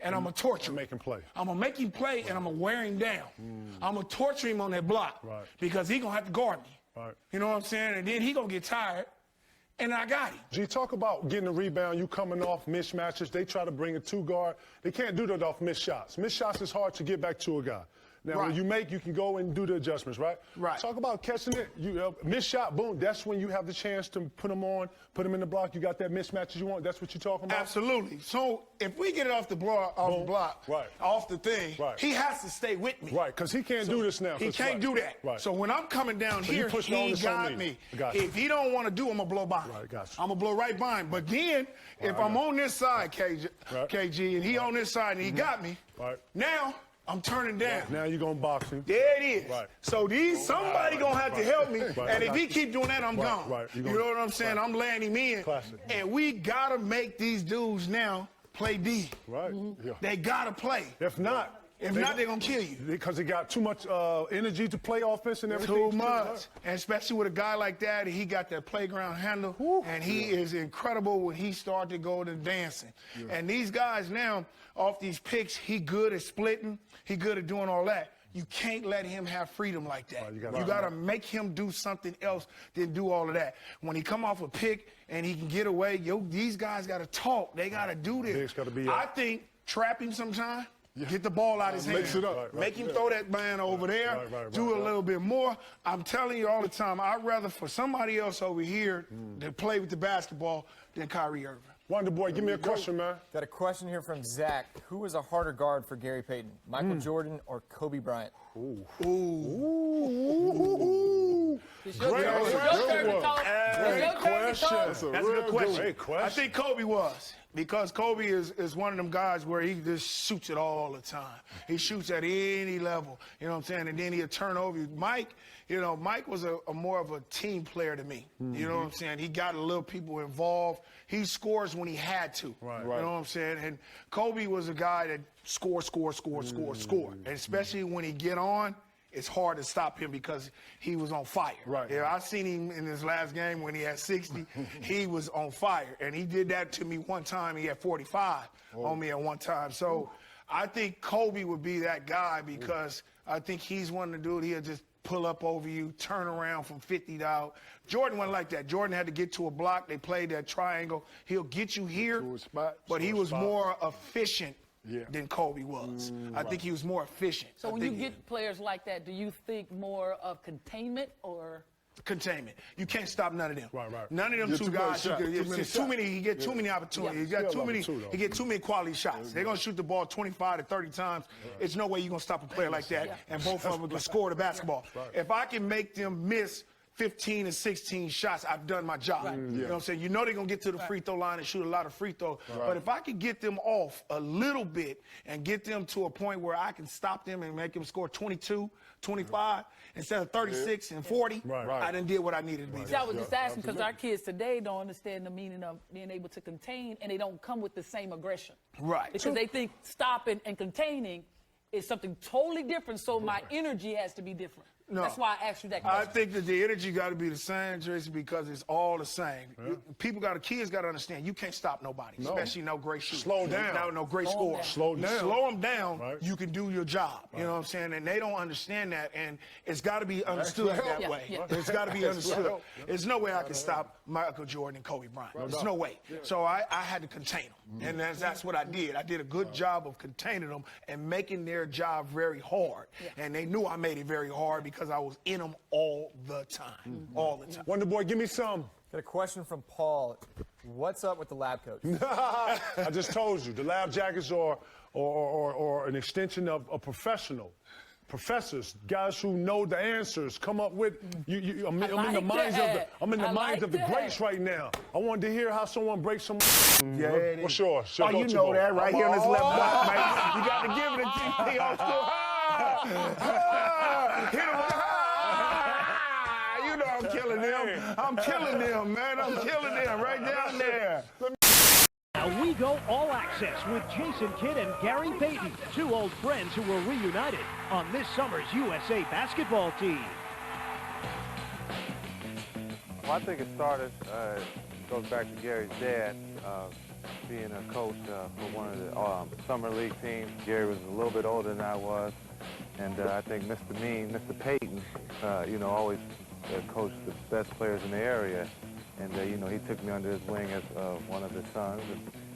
and I'm going to torture him. Make him play. I'm going to make him play, and I'm going to wear him down. I'm going to torture him on that block because he's going to have to guard me. You know what I'm saying? And then he's going to get tired. And I got him. G, talk about getting a rebound. You coming off mismatches. They try to bring a 2 guard. They can't do that off missed shots. Missed shots is hard to get back to a guy. Now, when you make, you can go and do the adjustments, right? Right. Talk about catching it. You miss shot, boom. That's when you have the chance to put them on, put them in the block. You got that mismatch you want. That's what you're talking about. Absolutely. So if we get it off the block, off the thing, he has to stay with me. Right, because he can't do this now. He can't do that. Right. So when I'm coming down here, he got me. If he don't want to do, I'm gonna blow by him. Right, got you. I'm gonna blow right by him. But then if I'm on this side, KG, and he on this side and he got me, now I'm turning down. Now you're gonna box him. There it is. Right. So somebody gonna have to help me. And if he keep doing that, I'm gone. Right. You know what I'm saying? I'm laying him in. Classic. And we gotta make these dudes now play D. Right. Yeah. They gotta play. If not, they're gonna kill you. Because they got too much energy to play offense and everything. Too much. And especially with a guy like that, he got that playground handle, and he is incredible when he started to go to dancing. Yeah. And these guys now, off these picks, he good at splitting, he good at doing all that. You can't let him have freedom like that. You got to make him do something else than do all of that. When he come off a pick and he can get away, these guys got to talk. They got to do this. I think trap him sometime. Get the ball out of his hand. Mix it up. Make him throw that man over there. Do a little bit more. I'm telling you all the time, I'd rather for somebody else over here to play with the basketball than Kyrie Irving. Wonder Boy, give me a question, man. Got a question here from Zach. Who was a harder guard for Gary Payton, Michael Jordan or Kobe Bryant? Ooh. Great question. That's a good question. Great question. I think Kobe was. Because Kobe is one of them guys where he just shoots it all the time. He shoots at any level, you know what I'm saying? And then he'll turn over you. Mike was a more of a team player to me. You know what I'm saying? He got a little people involved. He scores when he had to. Right. You know what I'm saying? And Kobe was a guy that scored. And especially when he get on, it's hard to stop him because he was on fire. Right. Yeah, I seen him in his last game when he had 60. He was on fire. And he did that to me one time. He had 45 on me at one time. So I think Kobe would be that guy because I think he's one of the dudes, he'll just pull up over you, turn around from 50 out. Jordan wasn't like that. Jordan had to get to a block. They played that triangle. He'll get you here, but he was more efficient than Kobe was. I think he was more efficient. So when you get players like that, do you think more of containment or? Containment. You can't stop none of them. Right. None of them two guys. It's too many. He get too many opportunities. He got too many. He get too many quality shots. They're gonna shoot the ball 25 to 30 times. It's no way you're gonna stop a player like that, and both of them can score the basketball. If I can make them miss 15 and 16 shots, I've done my job. You know what I'm saying? You know they're going to get to the free throw line and shoot a lot of free throws. But if I could get them off a little bit and get them to a point where I can stop them and make them score 22, 25, instead of 36 and 40, I done did what I needed to be. See, I was just asking because our kids today don't understand the meaning of being able to contain, and they don't come with the same aggression. Right. Because they think stopping and containing is something totally different, so my energy has to be different. No. That's why I asked you that question. I think that the energy got to be the same, Tracy, because it's all the same. Kids got to understand, you can't stop nobody, especially no great shooter. Slow down. No great scorer. Slow down. Slow them down, you can do your job. You know what I'm saying? And they don't understand that, and it's got to be understood that way. It's got to be understood. There's no way I can stop Michael Jordan and Kobe Bryant. There's no way. So I had to contain them, and that's what I did. I did a good job of containing them and making their job very hard. And they knew I made it very hard because I was in them all the time. All the time. Wonder Boy, give me some. Got a question from Paul. What's up with the lab coats? I just told you, the lab jackets are an extension of a professional. Professors, guys who know the answers, come up with. I'm in the minds of the greats right now. I wanted to hear how someone breaks some. What's yours? Oh, you know that right here on this left block, man. You got to give it a Hit him with you know I'm killing them. I'm killing them, man. I'm killing them right down there. Now we go all access with Jason Kidd and Gary Payton, two old friends who were reunited on this summer's USA basketball team. Well, I think it started, goes back to Gary's dad, being a coach for one of the summer league teams. Gary was a little bit older than I was, and I think Mr. Payton, always coached the best players in the area. And, he took me under his wing as one of his sons.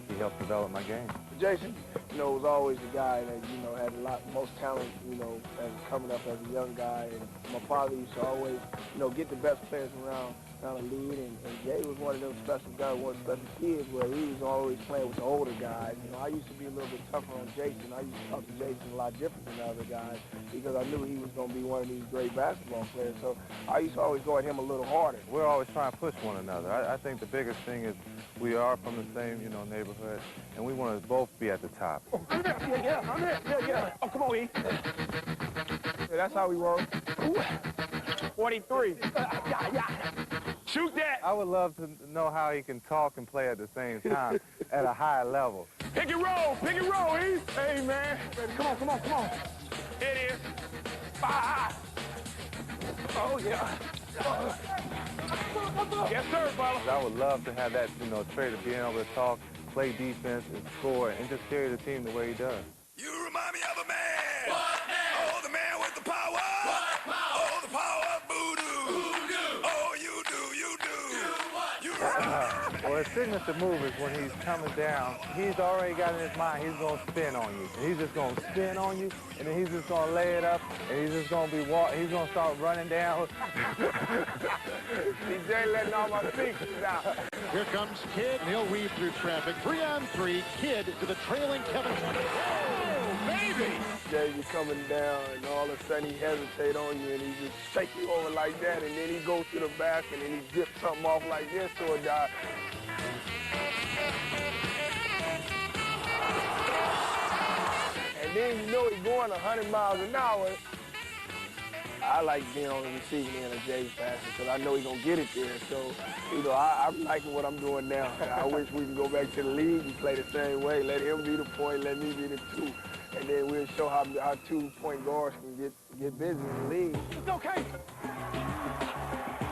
he helped develop my game. Jason, was always the guy that, had most talent, as coming up as a young guy. And my father used to always, get the best players around the league. And Jay was one of those special guys, one of those special kids where he was always playing with the older guys. I used to be a little bit tougher on Jason. I used to talk to Jason a lot different than the other guys because I knew he was going to be one of these great basketball players. So I used to always go at him a little harder. We're always trying to push one another. I think the biggest thing is we are from the same, neighborhood, and we want to both be at the top. I'm there. Yeah. Oh, come on, E. Yeah, that's how we roll. 43. Yeah. Shoot that. I would love to know how he can talk and play at the same time at a high level. Pick and roll, E. Hey, man. Come on. It is. 5. Oh, yeah. Yes, sir, brother. I would love to have that, trait of being able to talk, play defense, and score, and just carry the team the way he does. You remind me of a man. What man? Oh, the man with the power. What power? Oh, the power of voodoo. Oh, you do. Well, his signature move is when he's coming down, he's already got in his mind he's going to spin on you. And he's just going to spin on you, and then he's just going to lay it up, and he's just going to he's going to start running down. DJ letting all my secrets out. Here comes Kidd, and he'll weave through traffic. 3-on-3, Kidd to the trailing Kevin. Oh, baby! Jay, you coming down, and all of a sudden he hesitate on you, and he just shake you over like that, and then he goes to the back, and then he dips something off like this to a guy. And then he's going 100 miles an hour. I like being on the receiving end of Jay's passing because I know he's going to get it there. So, I'm liking what I'm doing now. I wish we could go back to the league and play the same way. Let him be the point, let me be the 2. And then we'll show how 2-point guards can get busy in the league. It's okay.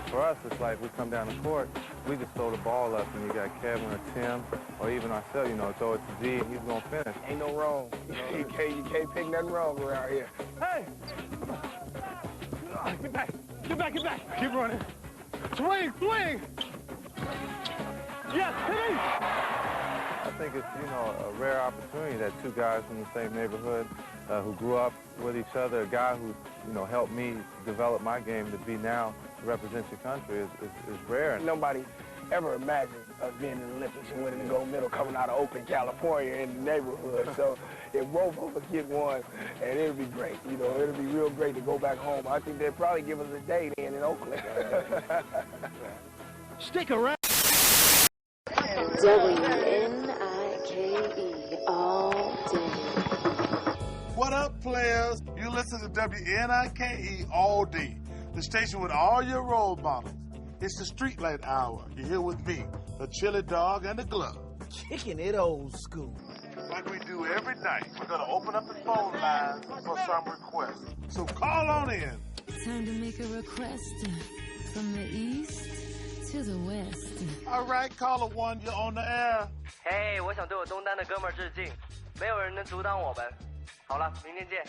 For us, it's like we come down the court, we just throw the ball up, and you got Kevin or Tim, or even ourselves, throw it to G, and he's going to finish. Ain't no wrong. You can't pick nothing wrong around here. Hey! Get back. Keep running. Swing! Yes, hit me! I think it's, a rare opportunity that two guys from the same neighborhood who grew up with each other, a guy who, helped me develop my game to be now represent your country is rare. Nobody ever imagined us being in the Olympics and winning the gold medal coming out of Oakland, California in the neighborhood. So if both of us get one, and it'll be great. It'll be real great to go back home. I think they'll probably give us a day then in Oakland. Stick around. WNIKE all day. What up, players? You listen to WNIKE all day. The station with all your role models. It's the Streetlight Hour. You're here with me, the Chili Dog, and the Glove. Kicking it old school. Like we do every night, we're going to open up the phone lines for some requests. So call on in. Time to make a request from the east to the west. All right, caller 1, you're on the air. Hey, 我想对我东单的哥们儿致敬，没有人能阻挡我们。好了，明天见。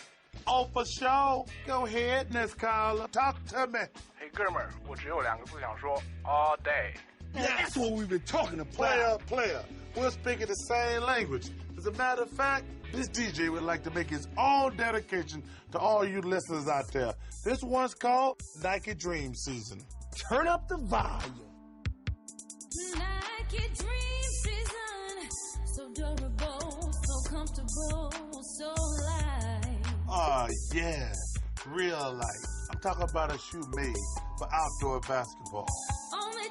Oh, for sure. Go ahead, Miss Caller. Talk to me. Hey, 哥们儿，我只有2个字想说 all day. Yeah, that's what we've been talking about. Player. We're speaking the same language. As a matter of fact, this DJ would like to make his own dedication to all you listeners out there. This one's called Nike Dream Season. Turn up the volume. Nike Dream Season. So durable, so comfortable, so light. Oh, yeah. Real light. I'm talking about a shoe made for outdoor basketball. Only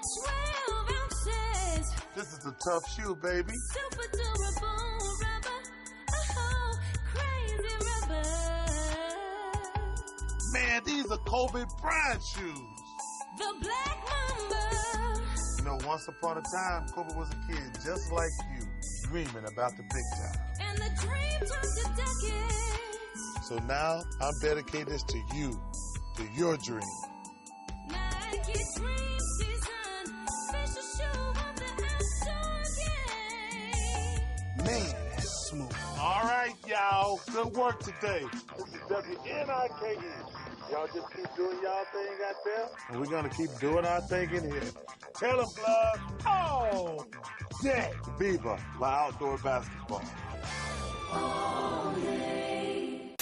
12 ounces. This is a tough shoe, baby. Super durable rubber. Oh, crazy rubber. Man, these are Kobe Bryant shoes. The Black Mamba. Once upon a time, Kobe was a kid just like you, dreaming about the big time. And the dream took the decades. So now, I'm dedicating this to you, to your dream. Nike Dream Season, special shoe of the outdoor game. Man, that's smooth. All right, y'all. Good work today. This is WNIKE. Y'all just keep doing y'all thing out there, and we're going to keep doing our thing in here. Tell them, Blood. Oh! day. Viva la outdoor basketball. All day.